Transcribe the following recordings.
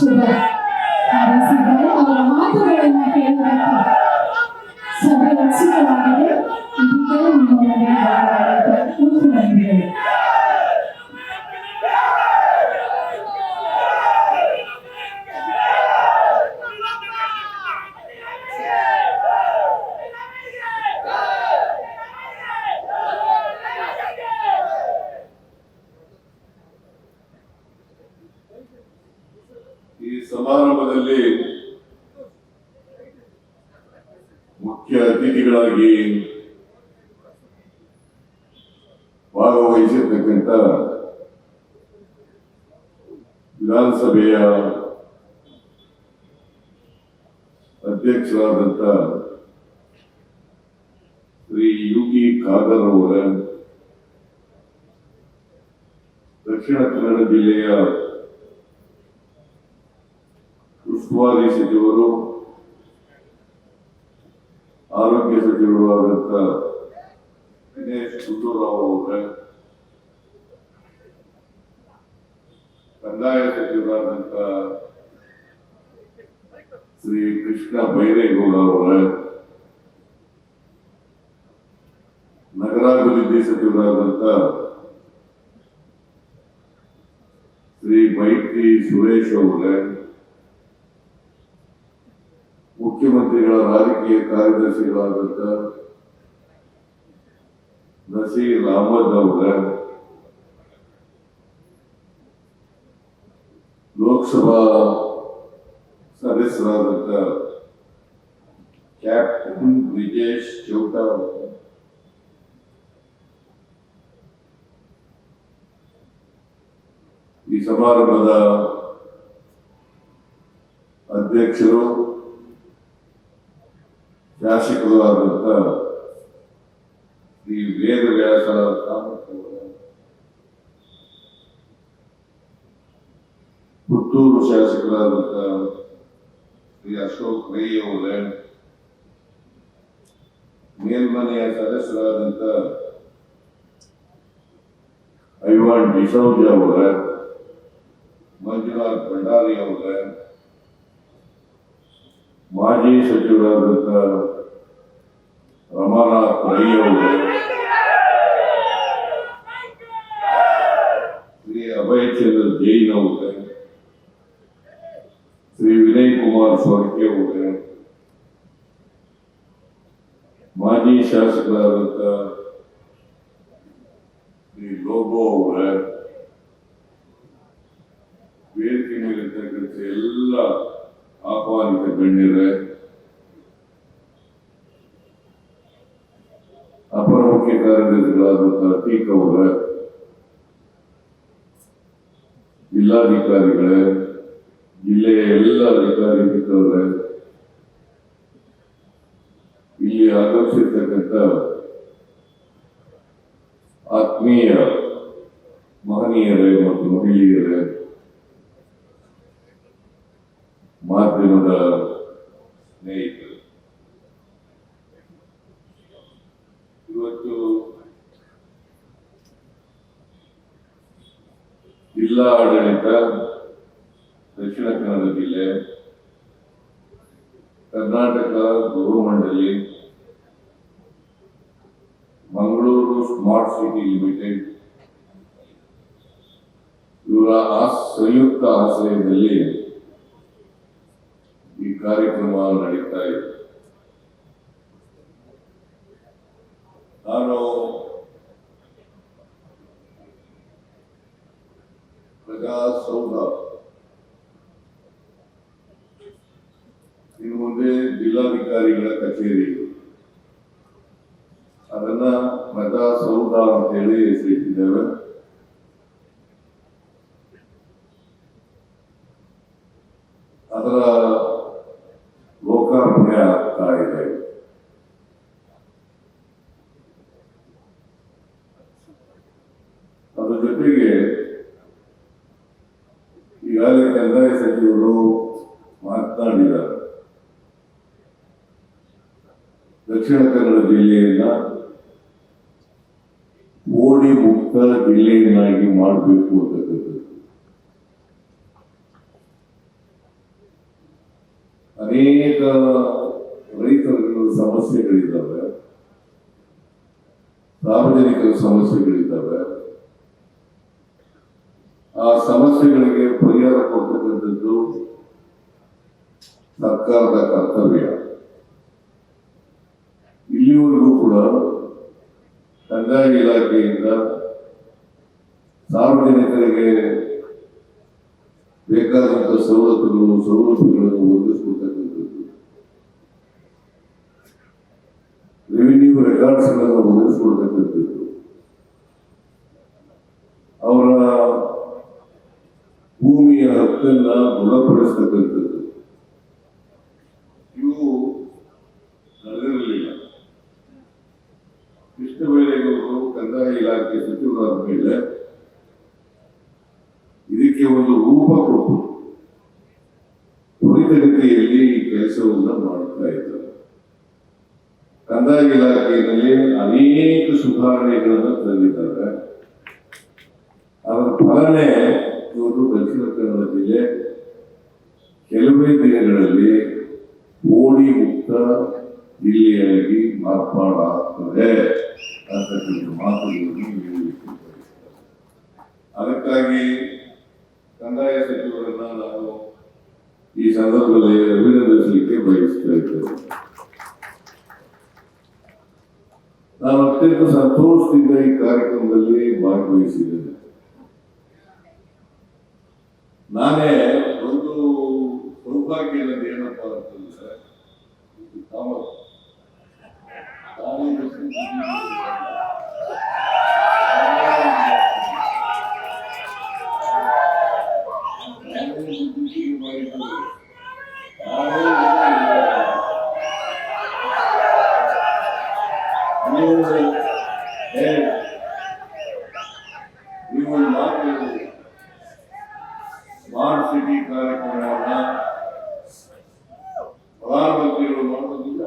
ಶುಭ ಹಾರೈಸಿದ್ದಾರೆ. ಅವರ ಮಾತುಗಳನ್ನು ಕೇಳುವುದಕ್ಕೆ ಸಭೆ ಉತ್ಸುಕವಾಗಿದೆ. ಇದೀಗ ನಿಮ್ಮ ಮನೆಯ ಮುಖ್ಯಮಂತ್ರಿಗಳು ಈ ಸಮಾರಂಭದಲ್ಲಿ ಮುಖ್ಯ ಅತಿಥಿಗಳಾಗಿ ಭಾಗವಹಿಸಿರ್ತಕ್ಕಂಥ ವಿಧಾನಸಭೆಯ ಅಧ್ಯಕ್ಷರಾದಂಥ ಶ್ರೀ ಯುಗಿ ಖಾದರ್ ಅವರ, ದಕ್ಷಿಣ ಕನ್ನಡ ಜಿಲ್ಲೆಯ ಉಸ್ತುವಾರಿ ಸಚಿವರು, ಆರೋಗ್ಯ ಸಚಿವರು ಆದಂತ ದಿನೇಶ್ ಗುಂಡೂರಾವ್ ಅವರ, ಕಂದಾಯ ಸಚಿವರಾದಂತ ಶ್ರೀ ಕೃಷ್ಣ ಬೈರೇಗೌಡ ಅವರ, ನಗರಾಭಿವೃದ್ಧಿ ಸಚಿವರಾದಂತ ಶ್ರೀ ಮೈತ್ರಿ ಸುರೇಶ್ ಅವರ, ಮುಖ್ಯಮಂತ್ರಿಗಳ ರಾಜಕೀಯ ಕಾರ್ಯದರ್ಶಿಗಳಾದಂಥ ನಸೀರ್ ಅಹಮದ್ ಅವರ, ಲೋಕಸಭಾ ಸದಸ್ಯರಾದಂಥ ಕ್ಯಾಪ್ಟನ್ ಬ್ರಿಜೇಶ್ ಚೌಟಾ ಅವರ, ಈ ಸಮಾರಂಭದ ಅಧ್ಯಕ್ಷರು ಶಾಸಕರು ಆದಂತ ಶ್ರೀ ವೇದವ್ಯಾಸ ಕಾಮತ್ ಅವರ, ಪುತ್ತೂರು ಶಾಸಕರಾದಂತ ಶ್ರೀ ಅಶೋಕ್ ರೈ ಅವರ, ಮೇಲ್ಮನೆಯ ಸದಸ್ಯರಾದಂತ ಐವಾನ್ ಡಿಸೌಜ ಅವರ, ಮಂಜುನಾಥ್ ಭಂಡಾರಿ ಅವರ, ಮಾಜಿ ಸಚಿವರಾದಂತ ರಮಾನಾಥ್ ರೈ ಅವರು, ಶ್ರೀ ಅಭಯ್ ಚಂದ್ರ ಜೈನ್ ಅವರು, ಶ್ರೀ ವಿನಯ್ ಕುಮಾರ್ ಸ್ವರ್ಕೆ ಅವರು, ಮಾಜಿ ಶಾಸಕರಾದಂತ ಶ್ರೀ ಲೋಬೋ ಅವರ, ವೇದಿಕೆ ಮೇಲಿರ್ತಕ್ಕಂಥ ಎಲ್ಲ ಆಹ್ವಾನಿತ ಗಣ್ಯರೇ, ಅಪರ ಮುಖ್ಯ ಕಾರ್ಯದರ್ಶಿಗಳಾದಂತಹ ಅತೀಕ್ ಅವರ, ಜಿಲ್ಲಾಧಿಕಾರಿಗಳೇ, ಜಿಲ್ಲೆಯ ಎಲ್ಲ ಅಧಿಕಾರಿ ಮಿತ್ರರೇ, ಇಲ್ಲಿ ಆಗಮಿಸಿರ್ತಕ್ಕಂಥ ಆತ್ಮೀಯ ಮಹನೀಯರೇ ಮತ್ತು ಮಹಿಳೆಯರೇ, ಮಾಧ್ಯಮದ ಸ್ನೇಹಿತರು, ಇವತ್ತು ಜಿಲ್ಲಾ ಆಡಳಿತ, ದಕ್ಷಿಣ ಕನ್ನಡ ಜಿಲ್ಲೆ, ಕರ್ನಾಟಕ ಗೃಹ ಮಂಡಳಿ, ಮಂಗಳೂರು ಸ್ಮಾರ್ಟ್ ಸಿಟಿ ಲಿಮಿಟೆಡ್ ಇವರ ಸಂಯುಕ್ತ ಆಶ್ರಯದಲ್ಲಿ ಈ ಕಾರ್ಯಕ್ರಮ ನಡೀತಾ ಇದೆ. ನಾನು ಪ್ರಜಾಸೌಧ ಇನ್ನು ಮುಂದೆ ಜಿಲ್ಲಾಧಿಕಾರಿಗಳ ಕಚೇರಿ, ಅದನ್ನ ಪ್ರಜಾಸೌಧ ಅಂತ ಹೇಳಿ ಹೆಸರಿಟ್ಟಿದ್ದೇವೆ. ಅದರ ಲೋಕಾರ್ಪಣೆ ಆಗ್ತಾ ಇದೆ. ಅದರ ಜೊತೆಗೆ ಈಗಾಗಲೇ ಕಂದಾಯ ಸಚಿವರು ಮಾತನಾಡಿದ್ದಾರೆ. ದಕ್ಷಿಣ ಕನ್ನಡ ಜಿಲ್ಲೆಯನ್ನ ಓಡಿ ಮುಕ್ತ ಜಿಲ್ಲೆಯನ್ನಾಗಿ ಮಾಡಬೇಕು ಅಂತಕ್ಕಂಥದ್ದು. ಅನೇಕ ರೈತರ ಸಮಸ್ಯೆಗಳಿದ್ದಾವೆ, ಸಾರ್ವಜನಿಕರ ಸಮಸ್ಯೆಗಳಿದ್ದಾವೆ. ಆ ಸಮಸ್ಯೆಗಳಿಗೆ ಪರಿಹಾರ ಕೊಡ್ತಕ್ಕಂಥದ್ದು ಸರ್ಕಾರದ ಕರ್ತವ್ಯ. ಇಲ್ಲಿವರೆಗೂ ಕೂಡ ಕಂದಾಯ ಇಲಾಖೆಯಿಂದ ಸಾರ್ವಜನಿಕರಿಗೆ ಬೇಕಾದಂತಹ ಸೌಲಭ್ಯಗಳನ್ನು ಒದಗಿಸಿಕೊಡ್ತಕ್ಕಂಥದ್ದು, ರೆವಿನ್ಯೂ ರೆಕಾರ್ಡ್ಸ್ ಗಳನ್ನು ಒದಗಿಸಿಕೊಡ್ತಕ್ಕಂಥದ್ದು, ಅವರ ಭೂಮಿಯ ಹಕ್ಕನ್ನ ದೃಢಪಡಿಸ್ತಕ್ಕಂಥದ್ದು ಇವು ನಡೆದಿರಲಿಲ್ಲ. ಕೃಷ್ಣಬೈರೇಗೌಡರು ಕಂದಾಯ ಇಲಾಖೆ ಸಚಿವರಾದ ಮೇಲೆ ಇದಕ್ಕೆ ಒಂದು ರೂಪ ಕೊಟ್ಟು ತ್ವರಿತಗತಿಯಲ್ಲಿ ಈ ಕೆಲಸವನ್ನ ಮಾಡ್ತಾ ಇದ್ದಾರೆ. ಕಂದಾಯ ಇಲಾಖೆಯಲ್ಲಿ ಅನೇಕ ಸುಧಾರಣೆಗಳನ್ನು ತಂದಿದ್ದಾರೆ. ಅದರ ಫಲನೇ ಇವತ್ತು ದಕ್ಷಿಣ ಕನ್ನಡ ಜಿಲ್ಲೆ ಕೆಲವೇ ದಿನಗಳಲ್ಲಿ ಓಡಿ ಮುಕ್ತ ಜಿಲ್ಲೆಯಾಗಿ ಮಾರ್ಪಾಡಾಗ್ತದೆ ಅಂತಕ್ಕಂಥ ಮಾತುಗಳನ್ನು ಹೇಳಲಿಕ್ಕೆ ಬಯಸ್ತಾರೆ. ಅದಕ್ಕಾಗಿ ಕಂದಾಯ ಸಚಿವರನ್ನ ನಾನು ಈ ಸಂದರ್ಭದಲ್ಲಿ ಅಭಿನಂದಿಸಲಿಕ್ಕೆ ಬಯಸ್ತಾ ಇದ್ದೇನೆ. ನಾನು ಅತ್ಯಂತ ಸಂತೋಷದಿಂದ ಈ ಕಾರ್ಯಕ್ರಮದಲ್ಲಿ ಭಾಗವಹಿಸಿದ್ದೇನೆ. ನಾನೇ ಒಂದು ಸೌಭಾಗ್ಯದಲ್ಲಿ ಏನಪ್ಪಾ ಅಂತಂದ್ರೆ ನೀವು ಸ್ಮಾರ್ಟ್ ಸಿಟಿ ಕಾರ್ಯಕ್ರಮವನ್ನ ಪ್ರಧಾನಮಂತ್ರಿಗಳು ಮಾಡೋದಿಲ್ಲ.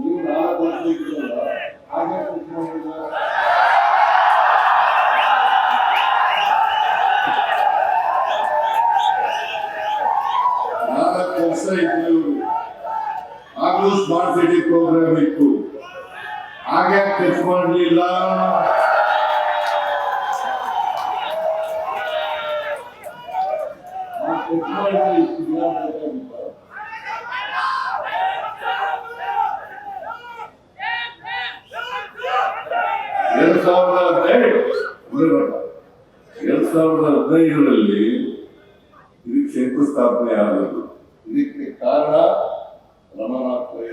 ನೀವು 4 ವರ್ಷ ಇದ್ದೀರಲ್ಲ, ಹಾಗೆ ಕೆಲಸ ಇತ್ತು. ಆಗಲೂ ಸ್ಮಾರ್ಟ್ ಸಿಟಿ ಪ್ರೋಗ್ರಾಮ್ ಇತ್ತು, ಹಾಗೆ ಟಚ್ ಮಾಡಲಿಲ್ಲ. ಎರಡ್ ಸಾವಿರದ ಹದಿನೈದರಲ್ಲಿ ಇದಕ್ಕೆ ಶಂಕುಸ್ಥಾಪನೆ ಆದದ್ದು. ಇದಕ್ಕೆ ಕಾರಣ ರಮನಾಥ್ ರೈ.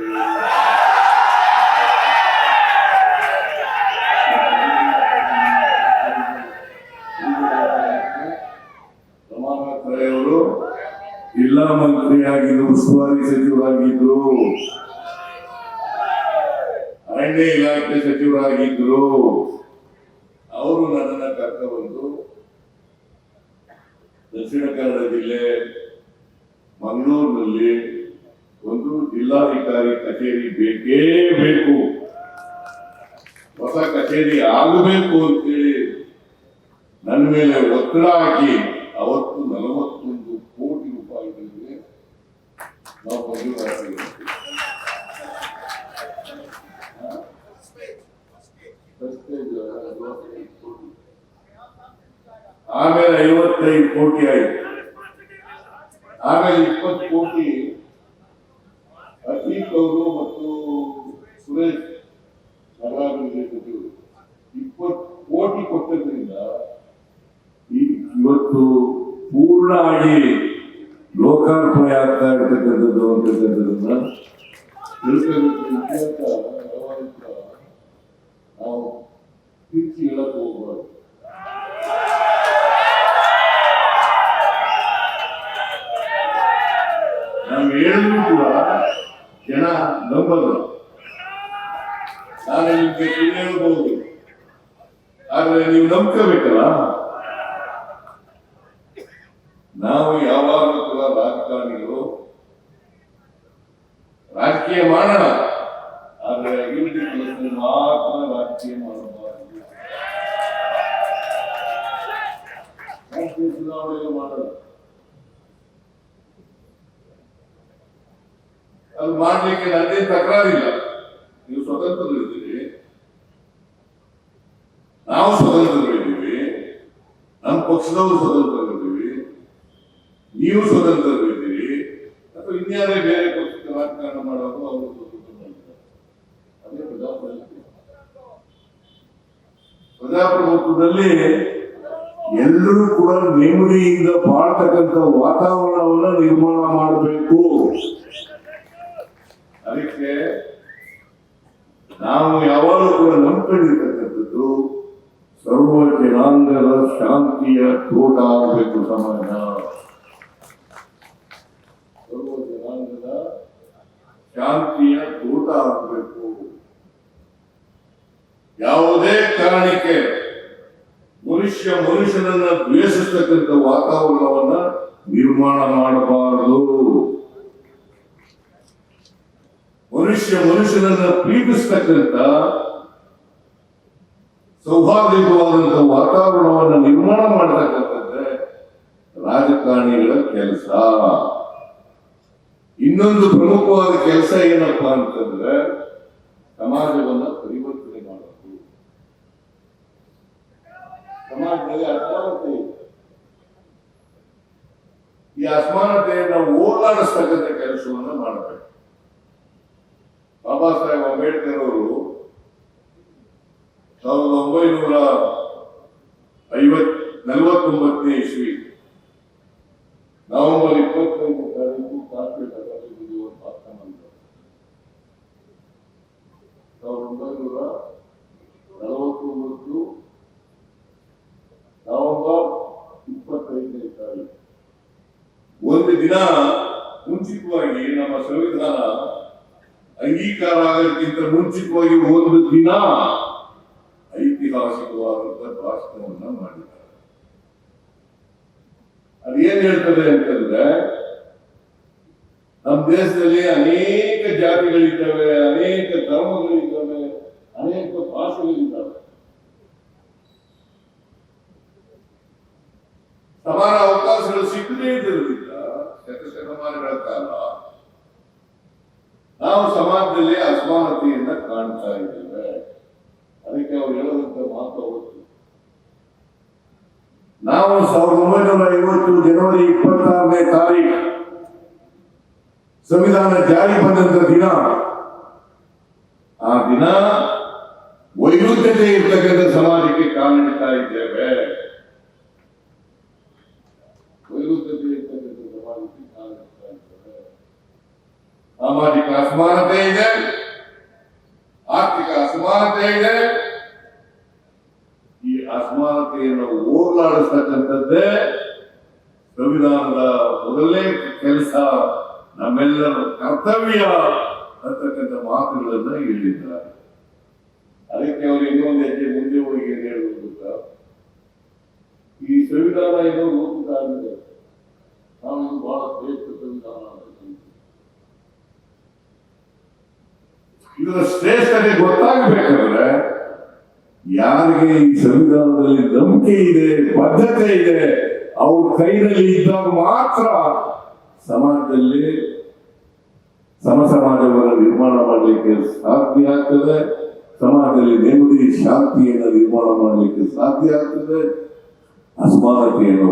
ರಮನಾಥ್ ರೈ ಅವರು ಜಿಲ್ಲಾ ಮಂತ್ರಿಯಾಗಿದ್ದು, ಉಸ್ತುವಾರಿ ಸಚಿವರಾಗಿದ್ರು, ಅರಣ್ಯ ಇಲಾಖೆ ಸಚಿವರಾಗಿದ್ರು. ಅವರು ನನ್ನನ್ನು ಕರ್ಕೊಂಡು ದಕ್ಷಿಣ ಕನ್ನಡ ಜಿಲ್ಲೆ ಮಂಗಳೂರಿನಲ್ಲಿ ಒಂದು ಜಿಲ್ಲಾಧಿಕಾರಿ ಕಚೇರಿ ಬೇಕೇ ಬೇಕು, ಹೊಸ ಕಚೇರಿ ಆಗಬೇಕು ಅಂತೇಳಿ ನನ್ನ ಮೇಲೆ ಒತ್ತಡ ಹಾಕಿ ಅವತ್ತು 41 ಕೋಟಿ ರೂಪಾಯಿಗಳಿಗೆ ನಾವು ಮಂಜೂರಾತಿ. ಆಮೇಲೆ 55 ಕೋಟಿ ಆಯ್ತು. ಆಮೇಲೆ 20 ಕೋಟಿ ಅತೀಕ್ ಅವರು ಮತ್ತು ಸುರೇಶ್ ನಗರಾಭಿವೃದ್ಧಿ ಸಚಿವರು 20 ಕೋಟಿ ಕೊಟ್ಟದ್ರಿಂದ ಇವತ್ತು ಪೂರ್ಣ ಆಗಿ ಲೋಕಾರ್ಪಣೆ ಆಗ್ತಾ ಇರ್ತಕ್ಕಂಥದ್ದು ಅಂತಕ್ಕಂಥದ್ದನ್ನ ತಿಳ್ಕೋಬೇಕು. ನಾವು ತಿರುಚಿ ಹೇಳಕ್ ಹೋಗ್ಬಾರ್ದು. ನಾವು ಹೇಳಿದ್ರು ಕೂಡ ಜನ ನಂಬಲ್ಲ. ನಾನು ನಿಮ್ಗೆ ಹೇಳ್ಬಹುದು, ಆದ್ರೆ ನೀವು ನಂಬ್ಕೋಬೇಕಲ್ಲ. ನಾವು ಯಾವಾಗಲೂ ಕೂಡ ರಾಜಕಾರಣಿಗಳು ರಾಜಕೀಯ ಮಾಡೋಣ, ಆದ್ರೆ ಅಭಿವೃದ್ಧಿ ಕೆಲಸಗಳನ್ನ ಮಾತ್ರ ರಾಜಕೀಯ ಮಾಡಬಾರದು. ಚುನಾವಣೆಗೆ ಮಾಡಲ್ಲ, ಅದು ಮಾಡ್ಲಿಕ್ಕೆ ನನ್ನೇ ತಕರಾರಿಲ್ಲ. ನೀವು ಸ್ವತಂತ್ರರಿದ್ದೀರಿ, ನಾವು ಸ್ವತಂತ್ರರಿದ್ದೀವಿ, ನಮ್ಮ ಪಕ್ಷದವರು ಸ್ವತಂತ್ರರಿದ್ದೀವಿ, ನೀವು ಸ್ವತಂತ್ರರಿದ್ದೀರಿ, ಅಥವಾ ಇನ್ಯಾರೇ ಬೇರೆ ಪಕ್ಷಕ್ಕೆ ರಾಜಕಾರಣ ಮಾಡೋದು ಅವರು ಸ್ವತಂತ್ರ ಮಾಡ್ತಾರೆ. ಅದೇ ಪ್ರಜಾಪ್ರಭುತ್ವದಲ್ಲಿ ಎಲ್ಲರೂ ಕೂಡ ನೆಮ್ಮದಿಯಿಂದ ಬಾಳ್ತಕ್ಕಂಥ ವಾತಾವರಣವನ್ನು ನಿರ್ಮಾಣ ಮಾಡಬೇಕು. ಅದಕ್ಕೆ ನಾವು ಯಾವಾಗಲೂ ಕೂಡ ನಂಬಿಕೊಂಡಿರ್ತಕ್ಕಂಥದ್ದು ಸರ್ವ ಜನಾಂಗದ ಶಾಂತಿಯ ತೋಟ ಆಗಬೇಕು ಸಮಾಜ. ಸರ್ವ ಜನಾಂಗದ ಶಾಂತಿಯ ತೋಟ ಆಗಬೇಕು. ಯಾವುದೇ ಕಾರಣಕ್ಕೆ ಮನುಷ್ಯನನ್ನ ದ್ವೇಷಿಸ್ತಕ್ಕಂಥ ವಾತಾವರಣವನ್ನ ನಿರ್ಮಾಣ ಮಾಡಬಾರದು. ಮನುಷ್ಯನನ್ನ ಪ್ರೀತಿಸ್ತಕ್ಕಂಥ ಸೌಹಾರ್ದಯುತವಾದಂತಹ ವಾತಾವರಣವನ್ನು ನಿರ್ಮಾಣ ಮಾಡತಕ್ಕಂಥದ್ದೇ ರಾಜಕಾರಣಿಗಳ ಕೆಲಸ. ಇನ್ನೊಂದು ಪ್ರಮುಖವಾದ ಕೆಲಸ ಏನಪ್ಪಾ ಅಂತಂದ್ರೆ ಸಮಾಜವನ್ನ ಪರಿವರ್ತನೆ ಮಾಡೋದು. ಸಮಾಜದಲ್ಲಿ ಅಸಮಾನತೆ ಇದೆ. ಈ ಅಸಮಾನತೆಯನ್ನು ಹೋಗಲಾಡಿಸ್ತಕ್ಕಂಥ ಕೆಲಸವನ್ನ ಮಾಡಬೇಕು. ಬಾಬಾ ಸಾಹೇಬ್ ಅಂಬೇಡ್ಕರ್ ಅವರು 1949 ಇಸ್ವಿ ನವೆಂಬರ್ 25ನೇ ತಾರೀಕು ಕಾರ್ಪೊರೇಟ್ ಅಸೆಂಬ್ಲಿಗೆ ಒಂದು ಭಾಷಣ ಮಾಡಿದರು. 1949 ನವೆಂಬರ್ 25ನೇ ತಾರೀಕು ಒಂದು ದಿನ ಮುಂಚಿತವಾಗಿ ನಮ್ಮ ಸಂವಿಧಾನ ಅಂಗೀಕಾರ ಆಗೋದಕ್ಕಿಂತ ಮುಂಚಿತವಾಗಿ ಒಂದು ದಿನ ಐತಿಹಾಸಿಕವಾದಂತಹ ಭಾಷಣವನ್ನ ಮಾಡಿದ್ದಾರೆ. ಅದೇನ್ ಹೇಳ್ತದೆ ಅಂತಂದ್ರೆ ನಮ್ಮ ದೇಶದಲ್ಲಿ ಅನೇಕ ಜಾತಿಗಳಿದ್ದಾವೆ, ಅನೇಕ ಧರ್ಮಗಳಿದ್ದಾವೆ, ಅನೇಕ ಭಾಷೆಗಳಿದ್ದಾವೆ. ಸಮಾನ ಅವಕಾಶಗಳು ಸಿಕ್ಕದೇ ಇದ್ದಿರಲಿಲ್ಲ ಶತಮಾನಗಳ ಕಾಲ. ನಾವು ಸಮಾಜದಲ್ಲಿ ಅಸಮಾನತೆಯನ್ನ ಕಾಣ್ತಾ ಇದ್ದೇವೆ. ಅದಕ್ಕೆ ಅವ್ರು ಹೇಳುವಂತ ಮಾತು ಅವತ್ತು ನಾವು 1950 ಜನವರಿ 26ನೇ ತಾರೀಕು ಸಂವಿಧಾನ ಜಾರಿ ಬಂದಂತ ದಿನ, ಆ ದಿನ ವೈರುಧ್ಯತೆ ಇರ್ತಕ್ಕಂಥ ಸಮಾಜಕ್ಕೆ ಕಾಲಿಡ್ತಾ ಇದ್ದೇವೆ. ವೈರುಧ್ಯತೆ ಇರ್ತಕ್ಕಂಥ ಸಮಾಜಕ್ಕೆ ಕಾಲಿಡ್ತಾ ಇದ್ದೇವೆ. ಸಾಮಾಜಿಕ ಅಸಮಾನತೆ ಇದೆ, ಆರ್ಥಿಕ ಅಸಮಾನತೆ ಇದೆ. ಈ ಅಸಮಾನತೆಯನ್ನು ಹೋಗಲಾಡಿಸ್ತಕ್ಕಂಥದ್ದೇ ಸಂವಿಧಾನದ ಮೊದಲನೇ ಕೆಲಸ, ನಮ್ಮೆಲ್ಲರ ಕರ್ತವ್ಯ ಅಂತಕ್ಕಂಥ ಮಾತುಗಳನ್ನ ಹೇಳಿದ್ದಾರೆ. ಅದಕ್ಕೆ ಅವರು ಇನ್ನೊಂದು ಹೆಜ್ಜೆ ಮುಂದೆ ಹೋಗಿ ಏನು ಹೇಳುವುದು ಗೊತ್ತಾ, ಈ ಸಂವಿಧಾನ ಏನೋ ರೂಪಿತ ಆಗಿದೆ, ನಾವು ಇದು ಬಹಳ ಶ್ರೇಷ್ಠ ಸಂವಿಧಾನ. ಇದರ ಶ್ರೇಷ್ಠತೆ ಗೊತ್ತಾಗಬೇಕಾದ್ರೆ ಯಾರಿಗೆ ಈ ಸಂವಿಧಾನದಲ್ಲಿ ನಂಬಿಕೆ ಇದೆ, ಬದ್ಧತೆ ಇದೆ, ಅವ್ರ ಕೈನಲ್ಲಿ ಇದ್ದಾಗ ಮಾತ್ರ ಸಮಾಜದಲ್ಲಿ ಸಮಾಜವನ್ನು ನಿರ್ಮಾಣ ಮಾಡಲಿಕ್ಕೆ ಸಾಧ್ಯ ಆಗ್ತದೆ. ಸಮಾಜದಲ್ಲಿ ನೆಮ್ಮದಿ ಶಾಂತಿಯನ್ನು ನಿರ್ಮಾಣ ಮಾಡಲಿಕ್ಕೆ ಸಾಧ್ಯ ಆಗ್ತದೆ. ಅಸಮಾನತೆಯನ್ನು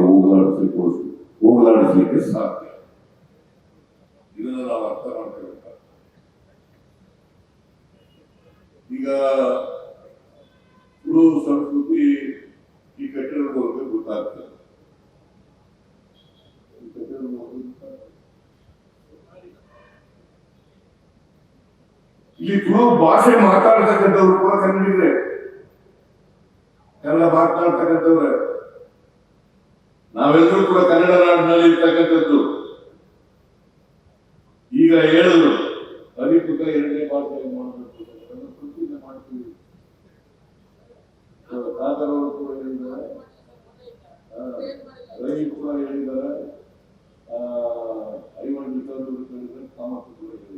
ಹೋಗಲಾಡಿಸಲಿಕ್ಕೆ ಸಾಧ್ಯ. ಇದನ್ನು ನಾವು ಅರ್ಥ ಮಾಡ್ಕೋಬೇಕು. ಈಗ ತುಳು ಸಂಸ್ಕೃತಿ ಈ ಕಟ್ಟಡದ ಮೂಲಕ ಗೊತ್ತಾಗ್ತದೆ. ಇಲ್ಲಿ ತುಳು ಭಾಷೆ ಮಾತಾಡ್ತಕ್ಕಂಥವ್ರು ಕೂಡ ಕನ್ನಡಿಗರೇ, ಕನ್ನಡ ಮಾತನಾಡ್ತಕ್ಕಂಥವ್ರೆ. ನಾವೆಲ್ಲರೂ ಕೂಡ ಕನ್ನಡ ನಾಡಿನಲ್ಲಿ ಇರ್ತಕ್ಕಂಥದ್ದು. ಈಗ ಹೇಳಿದ್ರು ಅಧಿಕೃತ 2ನೇ ಭಾಷೆಯಲ್ಲಿ ಮಾಡಬೇಕು, ಮಾಡ್ತೀವಿ. ಕಾದರವರು ಕೂಡ ಹೇಳಿದ್ದಾರೆ, ರವಿ ಕೂಡ ಹೇಳಿದ್ದಾರೆ, ಐವನ್ ಹೇಳಿದ್ದಾರೆ, ಕಾಮತ್ ಕೂಡ ಹೇಳಿದ್ದಾರೆ.